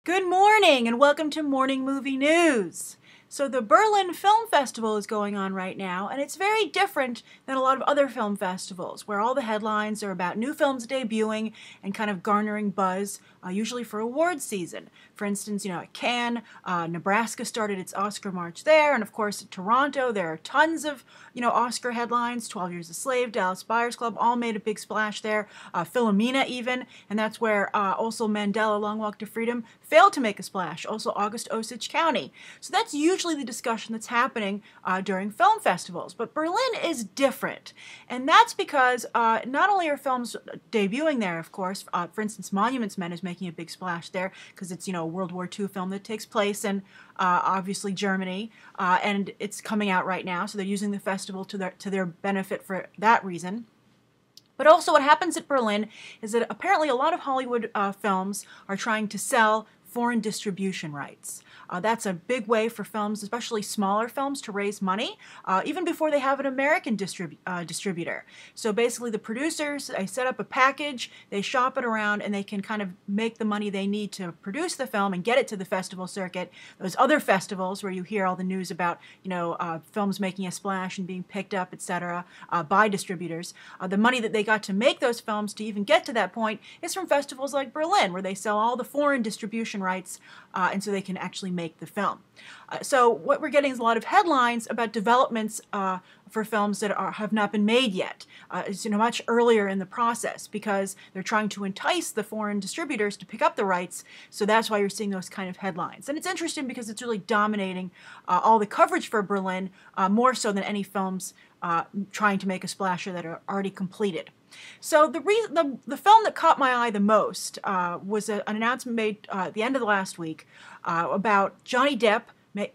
Good morning and welcome to Morning Movie News. So the Berlin Film Festival is going on right now, and it's very different than a lot of other film festivals, where all the headlines are about new films debuting and kind of garnering buzz, usually for awards season. For instance, at Cannes, Nebraska started its Oscar march there, and of course at Toronto there are tons of, Oscar headlines. 12 Years a Slave, Dallas Buyers Club, all made a big splash there. Philomena even, and that's where also Mandela, Long Walk to Freedom, failed to make a splash. Also August Osage County. So that's usually the discussion that's happening during film festivals. But Berlin is different. And that's because not only are films debuting there, of course, for instance, Monuments Men is making a big splash there because it's, a World War II film that takes place in obviously Germany, and it's coming out right now, so they're using the festival to their benefit for that reason. But also what happens at Berlin is that apparently a lot of Hollywood films are trying to sell foreign distribution rights. That's a big way for films, especially smaller films, to raise money, even before they have an American distributor. So basically the producers, they set up a package, they shop it around, and they can kind of make the money they need to produce the film and get it to the festival circuit. Those other festivals where you hear all the news about, films making a splash and being picked up, etc., by distributors, the money that they got to make those films to even get to that point is from festivals like Berlin, where they sell all the foreign distribution rights, and so they can actually make the film. So what we're getting is a lot of headlines about developments for films that have not been made yet. It's much earlier in the process because they're trying to entice the foreign distributors to pick up the rights. So that's why you're seeing those kind of headlines. And it's interesting because it's really dominating all the coverage for Berlin, more so than any films trying to make a splash or that are already completed. So the film that caught my eye the most was an announcement made at the end of the last week about Johnny Depp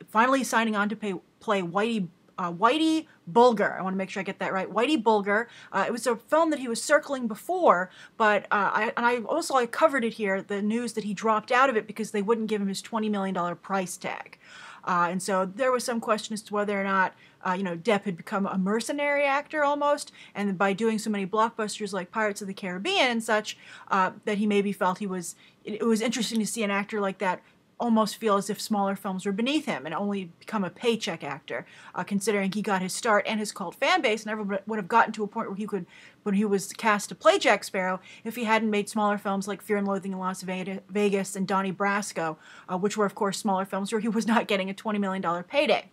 finally signing on to play Whitey Bulger. I want to make sure I get that right. Whitey Bulger. It was a film that he was circling before, but I covered it here, the news that he dropped out of it because they wouldn't give him his $20 million price tag. And so there was some question as to whether or not Depp had become a mercenary actor almost, and by doing so many blockbusters like Pirates of the Caribbean and such, that he maybe felt it was interesting to see an actor like that almost feel as if smaller films were beneath him and only become a paycheck actor, considering he got his start and his cult fan base, and everyone would have gotten to a point where when he was cast to play Jack Sparrow, if he hadn't made smaller films like Fear and Loathing in Las Vegas and Donnie Brasco, which were of course smaller films where he was not getting a $20 million payday.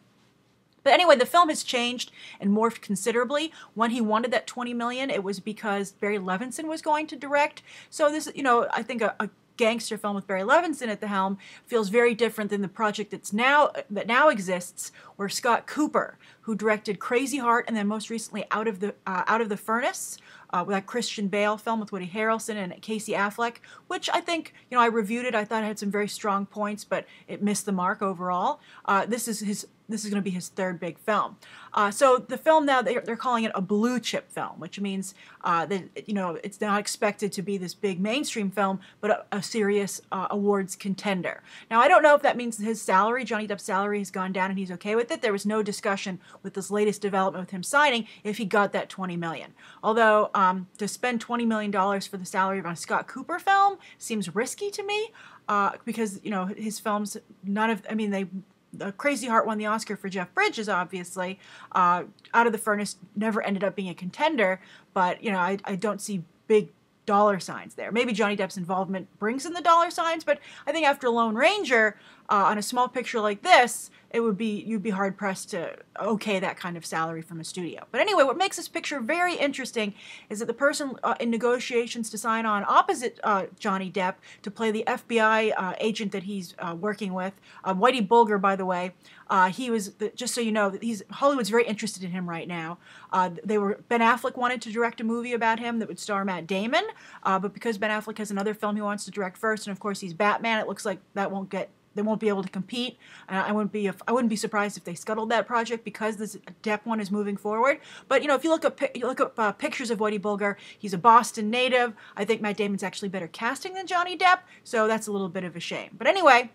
But anyway, the film has changed and morphed considerably. When he wanted that $20 million, it was because Barry Levinson was going to direct. So this, I think a gangster film with Barry Levinson at the helm feels very different than the project that now exists, where Scott Cooper, who directed Crazy Heart and then most recently Out of the Furnace, with that Christian Bale film with Woody Harrelson and Casey Affleck, which I think, I reviewed it. I thought it had some very strong points, but it missed the mark overall. This is going to be his third big film. So the film now, they're calling it a blue chip film, which means that, it's not expected to be this big mainstream film, but a serious awards contender. Now, I don't know if that means his salary, Johnny Depp's salary, has gone down and he's okay with it. There was no discussion with this latest development with him signing if he got that $20 million. Although to spend $20 million for the salary of a Scott Cooper film seems risky to me, because, his films, Crazy Heart won the Oscar for Jeff Bridges, obviously. Out of the Furnace never ended up being a contender, but, I don't see big dollar signs there. Maybe Johnny Depp's involvement brings in the dollar signs, but I think after Lone Ranger, on a small picture like this, you'd be hard pressed to okay that kind of salary from a studio. But anyway, what makes this picture very interesting is that the person in negotiations to sign on opposite Johnny Depp to play the FBI agent that he's working with, Whitey Bulger, by the way, he was, just so you know, Hollywood's very interested in him right now. Ben Affleck wanted to direct a movie about him that would star Matt Damon, but because Ben Affleck has another film he wants to direct first, and of course he's Batman, it looks like they won't be able to compete. I wouldn't be surprised if they scuttled that project because this Depp one is moving forward. But if you look up pictures of Whitey Bulger, he's a Boston native. I think Matt Damon's actually better casting than Johnny Depp, so that's a little bit of a shame. But anyway,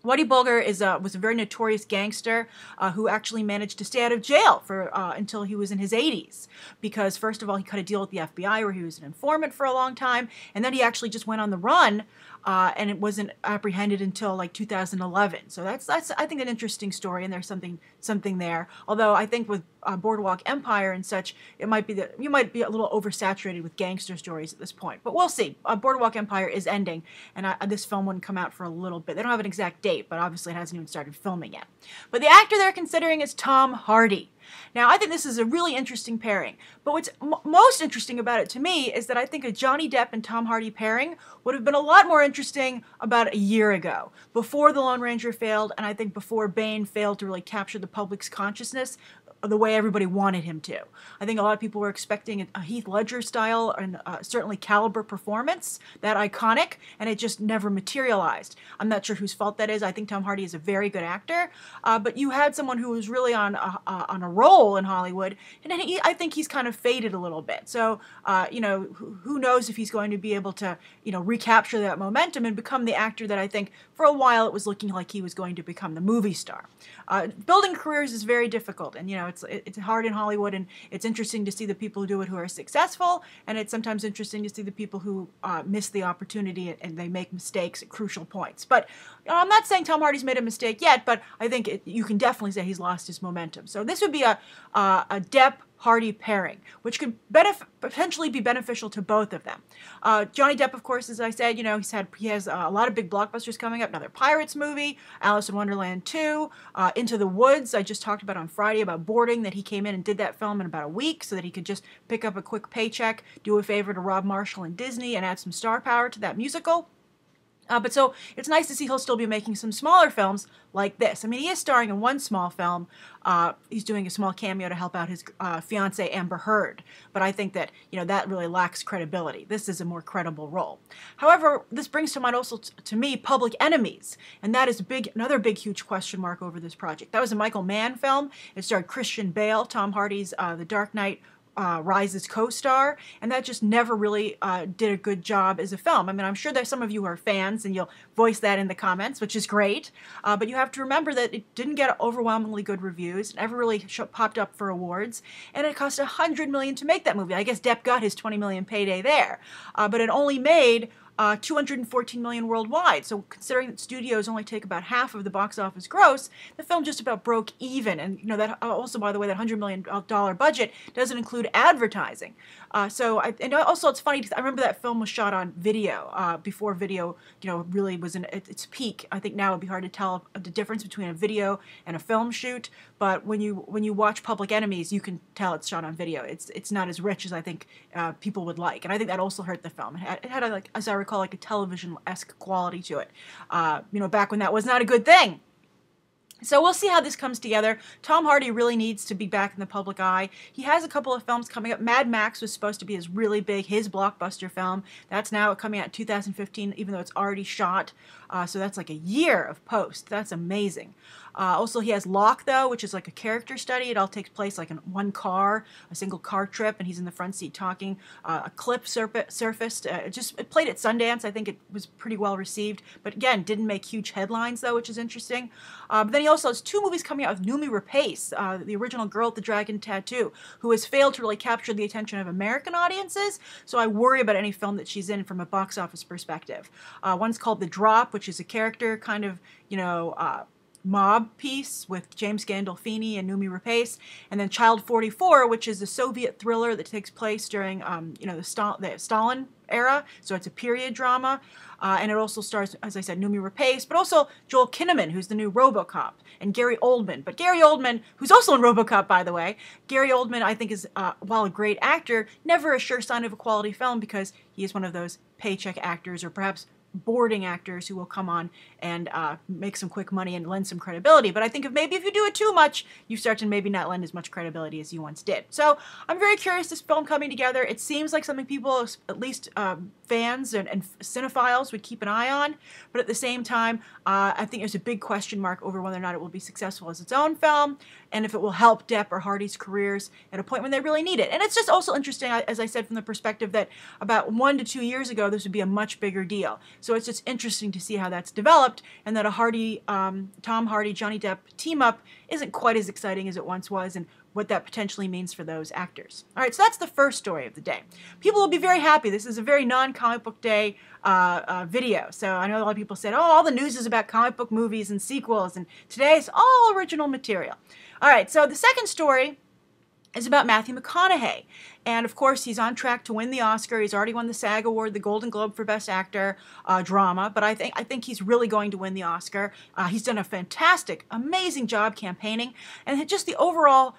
Whitey Bulger was a very notorious gangster who actually managed to stay out of jail for until he was in his 80s. Because first of all, he cut a deal with the FBI where he was an informant for a long time, and then he actually just went on the run and it wasn't apprehended until like 2011. So that's I think an interesting story, and there's something there. Although I think with Boardwalk Empire and such, it might be that you might be a little oversaturated with gangster stories at this point. But we'll see. Boardwalk Empire is ending, and this film wouldn't come out for a little bit. They don't have an exact date, but obviously it hasn't even started filming yet. But the actor they're considering is Tom Hardy. Now, I think this is a really interesting pairing, but what's most interesting about it to me is that I think a Johnny Depp and Tom Hardy pairing would have been a lot more interesting about a year ago, before The Lone Ranger failed, and I think before Bane failed to really capture the public's consciousness the way everybody wanted him to. I think a lot of people were expecting a Heath Ledger style and certainly caliber performance, that iconic, and it just never materialized. I'm not sure whose fault that is. I think Tom Hardy is a very good actor, but you had someone who was really on a roll in Hollywood, and I think he's kind of faded a little bit. So, you know, who knows if he's going to be able to, you know, recapture that momentum and become the actor that I think for a while it was looking like he was going to become the movie star. Building careers is very difficult, and you know, it's hard in Hollywood, and it's interesting to see the people who do it who are successful, and it's sometimes interesting to see the people who miss the opportunity and they make mistakes at crucial points. But I'm not saying Tom Hardy's made a mistake yet, but I think you can definitely say he's lost his momentum. So this would be a Depp Hardy pairing, which could potentially be beneficial to both of them. Johnny Depp, of course, as I said, you know, he has a lot of big blockbusters coming up. Another Pirates movie, Alice in Wonderland 2, Into the Woods. I just talked about on Friday about Boarding, that he came in and did that film in about a week so that he could just pick up a quick paycheck, do a favor to Rob Marshall and Disney, and add some star power to that musical. But so it's nice to see he'll still be making some smaller films like this. I mean, he is starring in one small film. He's doing a small cameo to help out his fiancée Amber Heard. But I think that, you know, that really lacks credibility. This is a more credible role. However, this brings to mind also to me Public Enemies, and that is another big, huge question mark over this project. That was a Michael Mann film. It starred Christian Bale, Tom Hardy's The Dark Knight Rise's co-star, and that just never really did a good job as a film. I mean, I'm sure that some of you are fans and you'll voice that in the comments, which is great, but you have to remember that it didn't get overwhelmingly good reviews, never really popped up for awards, and it cost $100 million to make that movie. I guess Depp got his $20 million payday there, but it only made $214 million worldwide. So considering that studios only take about half of the box office gross, the film just about broke even. And you know that also, by the way, that $100 million budget doesn't include advertising. And also it's funny because I remember that film was shot on video before video, you know, really was in its peak. I think now it'd be hard to tell the difference between a video and a film shoot. But when you watch Public Enemies, you can tell it's shot on video. It's not as rich as I think people would like, and I think that also hurt the film. It had like, as I recall, like a television-esque quality to it. You know, back when that was not a good thing. So we'll see how this comes together. Tom Hardy really needs to be back in the public eye. He has a couple of films coming up. Mad Max was supposed to be his blockbuster film. That's now coming out in 2015, even though it's already shot. So that's like a year of post. That's amazing. Also, he has Locke, though, which is like a character study. It all takes place like in one car, a single car trip, and he's in the front seat talking. A clip surfaced. It played at Sundance. I think it was pretty well received. But again, didn't make huge headlines, though, which is interesting. But then he also has two movies coming out with Noomi Rapace, the original girl with the dragon tattoo, who has failed to really capture the attention of American audiences. So I worry about any film that she's in from a box office perspective. One's called The Drop, which is a character kind of, you know, mob piece with James Gandolfini and Noomi Rapace, and then Child 44, which is a Soviet thriller that takes place during, you know, the Stalin era, so it's a period drama, and it also stars, as I said, Noomi Rapace, but also Joel Kinnaman, who's the new RoboCop, and Gary Oldman. But Gary Oldman, who's also in RoboCop, by the way, Gary Oldman, I think, is, while a great actor, never a sure sign of a quality film because he is one of those paycheck actors, or perhaps boarding actors who will come on and make some quick money and lend some credibility. But I think if you do it too much, you start to maybe not lend as much credibility as you once did. So I'm very curious, this film coming together. It seems like something people, at least fans and cinephiles, would keep an eye on. But at the same time, I think there's a big question mark over whether or not it will be successful as its own film, and if it will help Depp or Hardy's careers at a point when they really need it. And it's just also interesting, as I said, from the perspective that about 1 to 2 years ago, this would be a much bigger deal. So it's just interesting to see how that's developed, and that a Tom Hardy, Johnny Depp team-up isn't quite as exciting as it once was, and what that potentially means for those actors. All right, so that's the first story of the day. People will be very happy. This is a very non-comic book day video. So I know a lot of people said, oh, all the news is about comic book movies and sequels, and today's all original material. All right, so the second story is about Matthew McConaughey. And of course, he's on track to win the Oscar. He's already won the SAG Award, the Golden Globe for Best Actor, drama. But I think he's really going to win the Oscar. He's done a fantastic, amazing job campaigning. And just the overall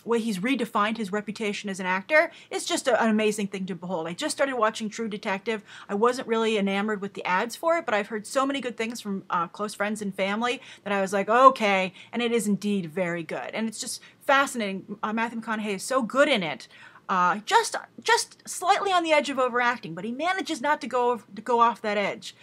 way he's redefined his reputation as an actor is just an amazing thing to behold. I just started watching True Detective. I wasn't really enamored with the ads for it, but I've heard so many good things from close friends and family that I was like, okay, and it is indeed very good. And it's just fascinating. Matthew McConaughey is so good in it. Just slightly on the edge of overacting, but he manages not to go off that edge.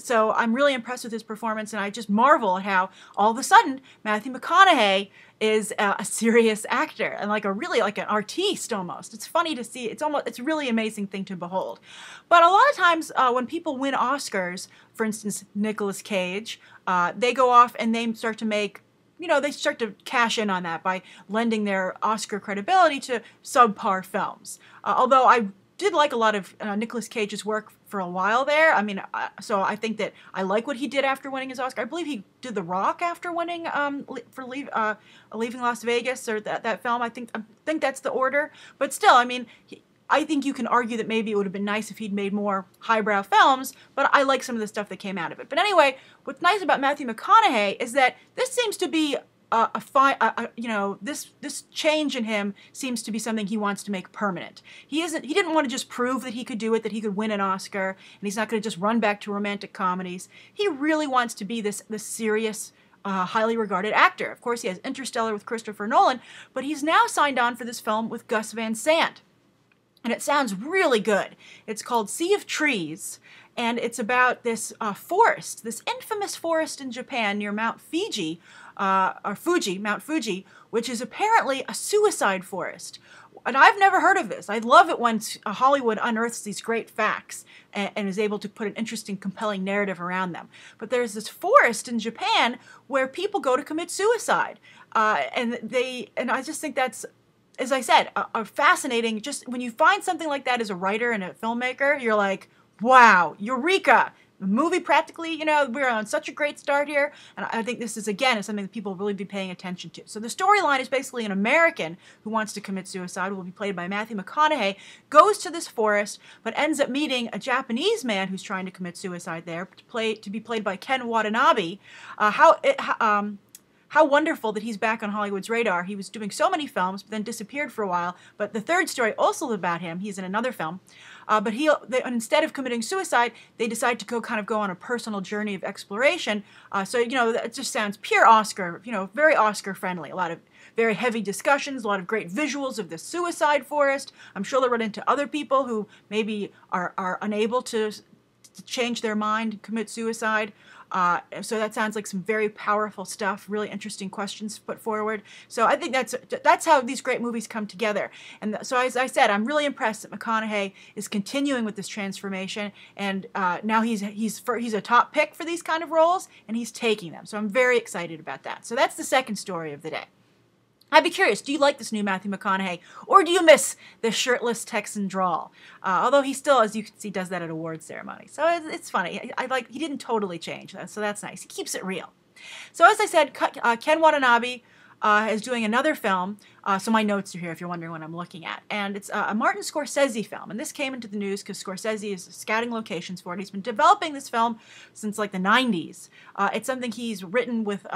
So I'm really impressed with his performance, and I just marvel at how all of a sudden Matthew McConaughey is a serious actor and like an artiste almost. It's funny to see. It's a really amazing thing to behold. But a lot of times when people win Oscars, for instance, Nicolas Cage, they go off and they start to make, they start to cash in on that by lending their Oscar credibility to subpar films. Although I did like a lot of Nicolas Cage's work for a while there. I mean, so I think that I like what he did after winning his Oscar. I believe he did The Rock after winning for Leaving Las Vegas, or that film. I think that's the order. But still, I mean, I think you can argue that maybe it would have been nice if he'd made more highbrow films, but I like some of the stuff that came out of it. But anyway, what's nice about Matthew McConaughey is that this seems to be this change in him seems to be something he wants to make permanent. He didn't want to just prove that he could do it, that he could win an Oscar, and he's not going to just run back to romantic comedies. He really wants to be this serious, highly regarded actor. Of course, he has Interstellar with Christopher Nolan, but he's now signed on for this film with Gus Van Sant. And it sounds really good. It's called Sea of Trees, and it's about this forest, this infamous forest in Japan near Mount Fuji, Mount Fuji, which is apparently a suicide forest. And I've never heard of this. I love it when Hollywood unearths these great facts and is able to put an interesting, compelling narrative around them. But there's this forest in Japan where people go to commit suicide. And I just think that's, as I said, a fascinating, just when you find something like that as a writer and a filmmaker, you're like, wow, eureka! The movie practically, we're on such a great start here, and I think this is something that people will really be paying attention to. So the storyline is basically an American who wants to commit suicide, will be played by Matthew McConaughey, goes to this forest, but ends up meeting a Japanese man who's trying to commit suicide there, to be played by Ken Watanabe. How wonderful that he's back on Hollywood's radar. He was doing so many films, but then disappeared for a while. But the third story also about him. He's in another film. But instead of committing suicide, they decide to go on a personal journey of exploration. So it just sounds pure Oscar, very Oscar friendly. A lot of very heavy discussions, a lot of great visuals of the suicide forest. I'm sure they'll run into other people who maybe are unable to change their mind, commit suicide. So that sounds like some very powerful stuff, really interesting questions put forward. So I think that's how these great movies come together. And so as I said, I'm really impressed that McConaughey is continuing with this transformation, and now he's a top pick for these kind of roles, and he's taking them. So I'm very excited about that. So that's the second story of the day. I'd be curious, do you like this new Matthew McConaughey, or do you miss the shirtless Texan drawl? Although he still, as you can see, does that at award ceremonies. So it's funny. He didn't totally change, so that's nice. He keeps it real. So as I said, Ken Watanabe is doing another film. So my notes are here if you're wondering what I'm looking at. And it's a Martin Scorsese film. And this came into the news because Scorsese is scouting locations for it. He's been developing this film since like the 90s. It's something he's written with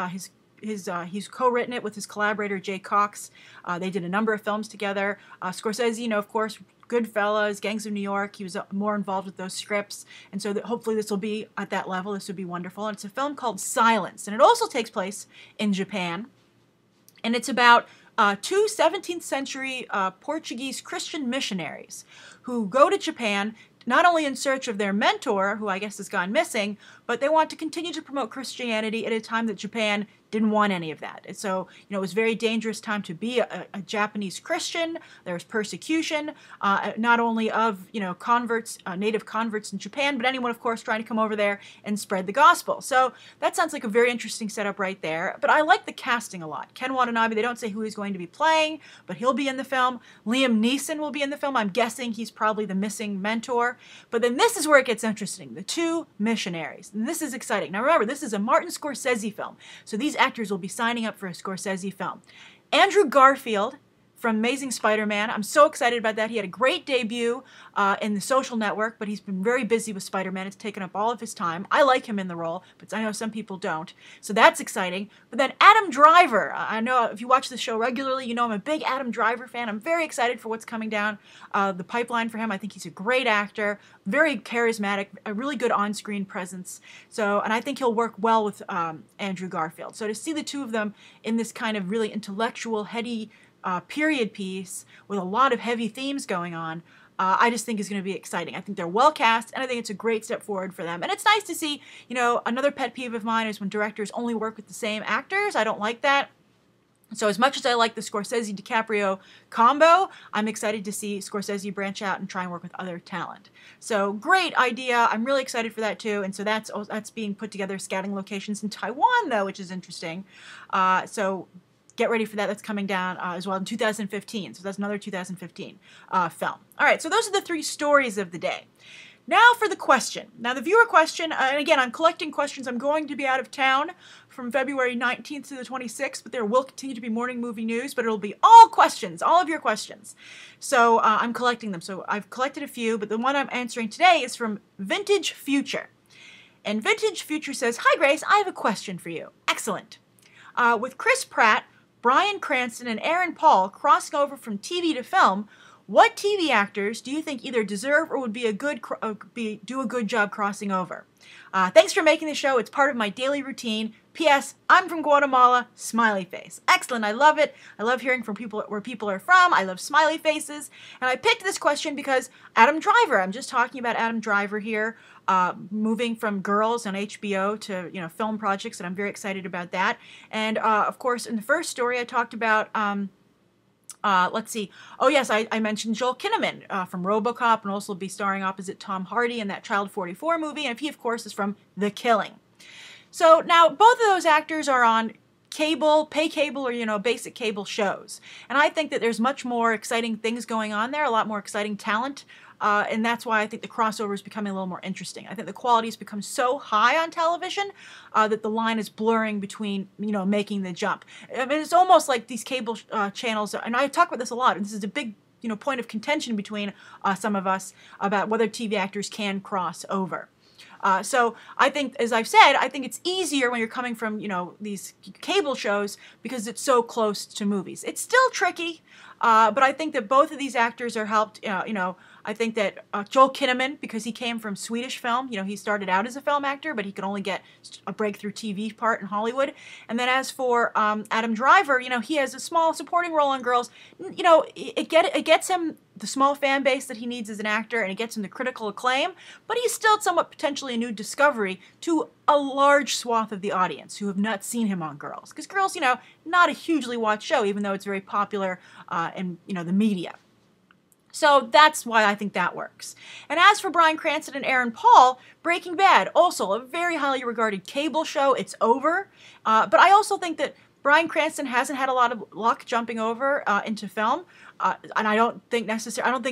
he's co-written it with his collaborator Jay Cox. They did a number of films together. Scorsese, of course, Goodfellas, Gangs of New York. He was more involved with those scripts, and so hopefully this will be at that level. This would be wonderful. And it's a film called Silence, and it also takes place in Japan, and it's about two 17th century Portuguese Christian missionaries who go to Japan not only in search of their mentor, who I guess has gone missing, but they want to continue to promote Christianity at a time that Japan didn't want any of that. And so, it was a very dangerous time to be a Japanese Christian. There was persecution, not only of, converts, native converts in Japan, but anyone, of course, trying to come over there and spread the gospel. So that sounds like a very interesting setup right there. But I like the casting a lot. Ken Watanabe, they don't say who he's going to be playing, but he'll be in the film. Liam Neeson will be in the film. I'm guessing he's probably the missing mentor. But then this is where it gets interesting. The two missionaries. And this is exciting. Now remember, this is a Martin Scorsese film. So these actors will be signing up for a Scorsese film. Andrew Garfield from Amazing Spider-Man. I'm so excited about that. He had a great debut in The Social Network, but he's been very busy with Spider-Man. It's taken up all of his time. I like him in the role, but I know some people don't. So that's exciting. But then Adam Driver. I know if you watch the show regularly, you know I'm a big Adam Driver fan. I'm very excited for what's coming down the pipeline for him. I think he's a great actor, very charismatic, a really good on-screen presence. So, and I think he'll work well with Andrew Garfield. So to see the two of them in this kind of really intellectual, heady period piece with a lot of heavy themes going on, I just think is going to be exciting. I think they're well cast, and I think it's a great step forward for them. And it's nice to see, another pet peeve of mine is when directors only work with the same actors. I don't like that. So as much as I like the Scorsese-DiCaprio combo, I'm excited to see Scorsese branch out and try and work with other talent. So great idea. I'm really excited for that too. And so that's being put together, scouting locations in Taiwan though, which is interesting. So get ready for that. That's coming down as well in 2015. So that's another 2015 film. All right, so those are the three stories of the day. Now for the question. Now the viewer question, and again, I'm collecting questions. I'm going to be out of town from February 19th to the 26th, but there will continue to be morning movie news, but it'll be all questions, all of your questions. So I'm collecting them. So I've collected a few, but the one I'm answering today is from Vintage Future. And Vintage Future says, "Hi Grace, I have a question for you." Excellent. With Chris Pratt, Bryan Cranston, and Aaron Paul crossing over from TV to film, what TV actors do you think either deserve or would be do a good job crossing over? Thanks for making the show. It's part of my daily routine. P.S. I'm from Guatemala. Smiley face. Excellent. I love it. I love hearing from people where people are from. I love smiley faces. And I picked this question because Adam Driver. I'm just talking about Adam Driver here, moving from Girls on HBO to film projects, and I'm very excited about that. And of course, in the first story, I talked about. Let's see. Oh, yes, I mentioned Joel Kinnaman from RoboCop, and also will be starring opposite Tom Hardy in that Child 44 movie, and he, of course, is from The Killing. So now both of those actors are on cable, pay cable, or, basic cable shows. And I think that there's much more exciting things going on there, a lot more exciting talent. And that's why I think the crossover is becoming a little more interesting. I think the quality has become so high on television that the line is blurring between, making the jump. I mean, it's almost like these cable channels, and I talk about this a lot, and this is a big, point of contention between some of us about whether TV actors can cross over. So I think, as I've said, I think it's easier when you're coming from, these cable shows because it's so close to movies. It's still tricky, but I think that both of these actors are helped, I think that Joel Kinnaman, because he came from Swedish film, he started out as a film actor, but he could only get a breakthrough TV part in Hollywood. And then as for Adam Driver, he has a small supporting role on Girls. It gets him the small fan base that he needs as an actor, and it gets him the critical acclaim, but he's still somewhat potentially a new discovery to a large swath of the audience who have not seen him on Girls. Because Girls, not a hugely watched show, even though it's very popular in, the media. So that's why I think that works. And as for Bryan Cranston and Aaron Paul, Breaking Bad, also a very highly regarded cable show. It's over. But I also think that Bryan Cranston hasn't had a lot of luck jumping over into film. And I don't think necessarily, I don't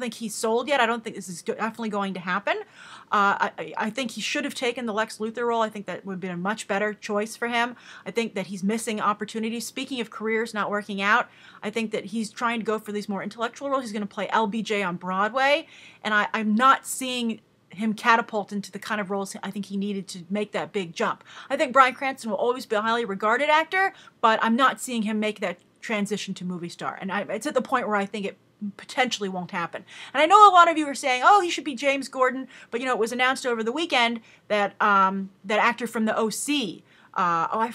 think he's sold yet. I don't think this is definitely going to happen. I think he should have taken the Lex Luthor role. I think that would have been a much better choice for him. I think that he's missing opportunities. Speaking of careers not working out, I think that he's trying to go for these more intellectual roles. He's going to play LBJ on Broadway, and I'm not seeing him catapult into the kind of roles I think he needed to make that big jump. I think Bryan Cranston will always be a highly regarded actor, but I'm not seeing him make that transition to movie star. And it's at the point where I think it potentially won't happen. And I know a lot of you are saying, oh, he should be James Gordon, but it was announced over the weekend that that actor from the OC,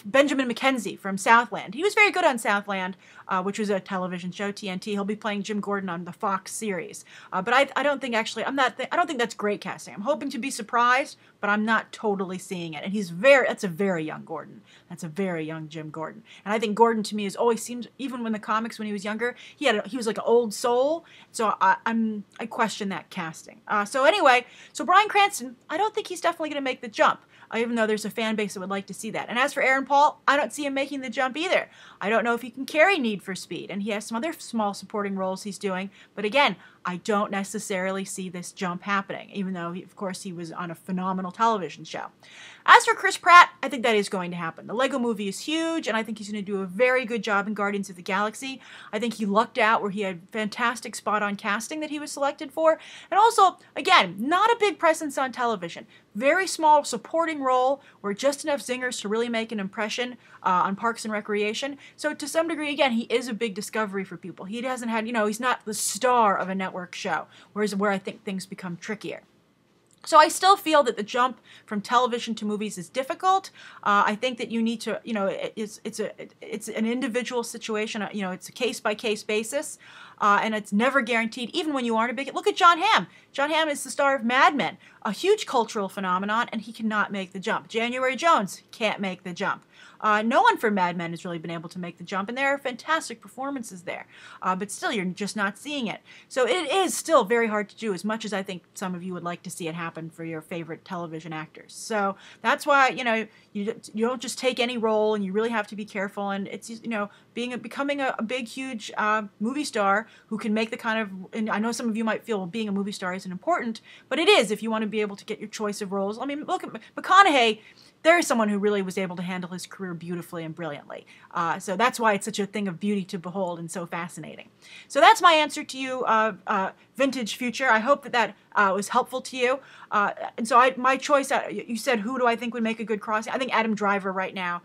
Benjamin McKenzie from Southland. He was very good on Southland, which was a television show, TNT. He'll be playing Jim Gordon on the Fox series. But I don't think actually, I don't think that's great casting. I'm hoping to be surprised, but but I'm not totally seeing it. And that's a very young Gordon. That's a very young Jim Gordon. And I think Gordon to me has always seemed, even when the comics when he was younger, he was like an old soul. So I question that casting. So anyway, so Bryan Cranston, I don't think he's definitely going to make the jump, even though there's a fan base that would like to see that. And as for Aaron Paul, I don't see him making the jump either. I don't know if he can carry Need for Speed, and he has some other small supporting roles he's doing. But again, I don't necessarily see this jump happening, even though, of course, he was on a phenomenal television show. As for Chris Pratt, I think that is going to happen. The Lego movie is huge, and I think he's going to do a very good job in Guardians of the Galaxy. I think he lucked out where he had fantastic spot-on casting that he was selected for. And also, again, not a big presence on television. Very small supporting role where just enough zingers to really make an impression on Parks and Recreation. So to some degree, again, he is a big discovery for people. He hasn't had, he's not the star of a network show, where I think things become trickier. So I still feel that the jump from television to movies is difficult. I think that you need to, it's an individual situation. It's a case-by-case basis, and it's never guaranteed, even when you aren't a big... Look at Jon Hamm. Jon Hamm is the star of Mad Men, a huge cultural phenomenon, and he cannot make the jump. January Jones can't make the jump. No one from Mad Men has really been able to make the jump, and there are fantastic performances there. But still, you're just not seeing it. So it is still very hard to do, as much as I think some of you would like to see it happen for your favorite television actors. So that's why, you don't just take any role, and you really have to be careful. And it's, becoming a big, huge movie star who can make the kind of... And I know some of you might feel being a movie star isn't important, but it is if you want to be able to get your choice of roles. I mean, look at McConaughey. There is someone who really was able to handle his career beautifully and brilliantly. So that's why it's such a thing of beauty to behold and so fascinating. So that's my answer to you, Vintage Future. I hope that was helpful to you. And so my choice, you said, who do I think would make a good crossing? I think Adam Driver right now.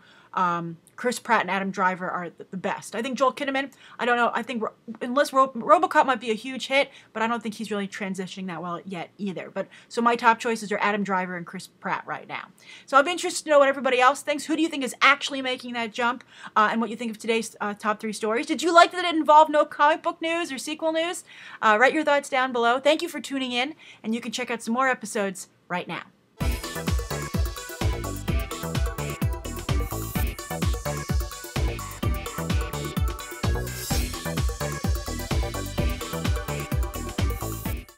Chris Pratt and Adam Driver are the best. I think Joel Kinnaman, I don't know, I think unless RoboCop might be a huge hit, but I don't think he's really transitioning that well yet either. But so my top choices are Adam Driver and Chris Pratt right now. So I'll be interested to know what everybody else thinks. Who do you think is actually making that jump, and what you think of today's top 3 stories? Did you like that it involved no comic book news or sequel news? Write your thoughts down below. Thank you for tuning in, and you can check out some more episodes right now.